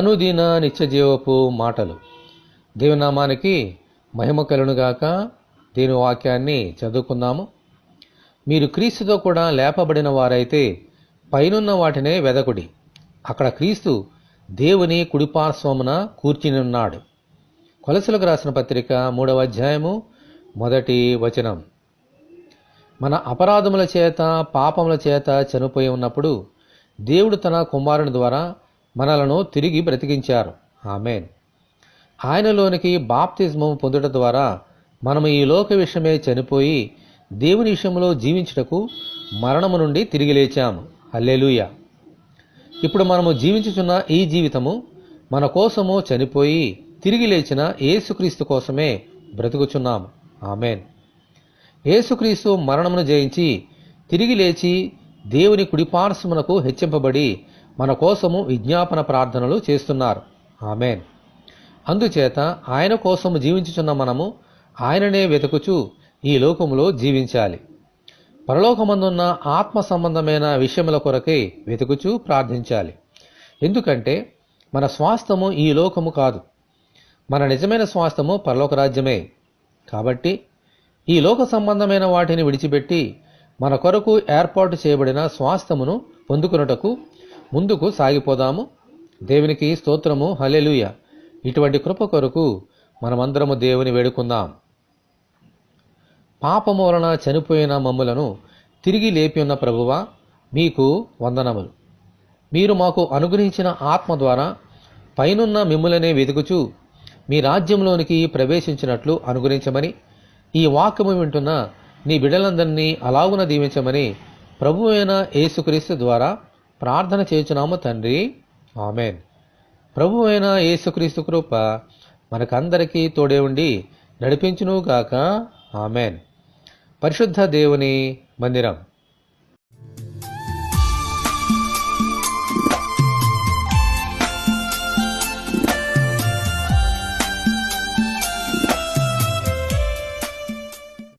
అనుదిన నిత్యజీవపు మాటలు. దేవుని నామానికి మహిమ కలుగునుగాక. దీని వాక్యాన్ని చదువుకుందాము. మీరు క్రీస్తుతో కూడా లేపబడిన వారైతే పైనున్న వాటినే వెదకుడి, అక్కడ క్రీస్తు దేవుని కుడిపార్శ్వమున కూర్చునియున్నాడు. కొలసలకు రాసిన పత్రిక 3వ అధ్యాయము 1వ వచనం. మన అపరాధముల చేత పాపముల చేత చనిపోయి ఉన్నప్పుడు దేవుడు తన కుమారుని ద్వారా మనలను తిరిగి బ్రతికించారు. ఆమేన్. ఆయనలోనికి బాప్తిస్మము పొందుట ద్వారా మనము ఈ లోక విషయమే చనిపోయి దేవుని విషయంలో జీవించుటకు మరణము నుండి తిరిగి లేచాము. హల్లెలూయా. ఇప్పుడు మనము జీవించుచున్న ఈ జీవితము మన కోసము చనిపోయి తిరిగి లేచిన యేసుక్రీస్తు కోసమే బ్రతుకుచున్నాము. ఆమేన్. యేసుక్రీస్తు మరణమును జయించి తిరిగి లేచి దేవుని కుడిపార్శ్వమునకు హెచ్చింపబడి మన కోసము విజ్ఞాపన ప్రార్థనలు చేస్తున్నారు. ఆమేన్. అందుచేత ఆయన కోసము జీవించుచున్న మనము ఆయననే వెతుకుచూ ఈ లోకములో జీవించాలి. పరలోకమందున్న ఆత్మ సంబంధమైన విషయముల కొరకై వెతుకుచూ ప్రార్థించాలి. ఎందుకంటే మన స్వాస్థ్యము ఈ లోకము కాదు, మన నిజమైన స్వాస్థ్యము పరలోక రాజ్యమే. కాబట్టి ఈ లోక సంబంధమైన వాటిని విడిచిపెట్టి మన కొరకు ఏర్పాటు చేయబడిన స్వాస్థ్యమును పొందుకున్నటకు ముందుకు సాగిపోదాము. దేవునికి స్తోత్రము. హల్లెలూయా. ఇటువంటి కృప కొరకు మనమందరము దేవుని వేడుకుందాం. పాపము వలన చనిపోయిన మమ్ములను తిరిగి లేపి ఉన్న ప్రభువా, మీకు వందనములు. మీరు మాకు అనుగ్రహించిన ఆత్మ ద్వారా పైనున్న మిమ్ములనే వెతుకుచూ మీ రాజ్యంలోనికి ప్రవేశించినట్లు అనుగ్రహించమని, ఈ వాక్యము వింటున్న నీ బిడ్డలందరినీ అలాగున దీవించమని ప్రభువైన యేసుక్రీస్తు ద్వారా ప్రార్థన చేయుచున్నాము తండ్రి. ఆమేన్. ప్రభువైన యేసుక్రీస్తు కృప మనకందరికీ తోడే ఉండి నడిపించునుగాక. ఆమేన్. పరిశుద్ధ దేవుని మందిరం.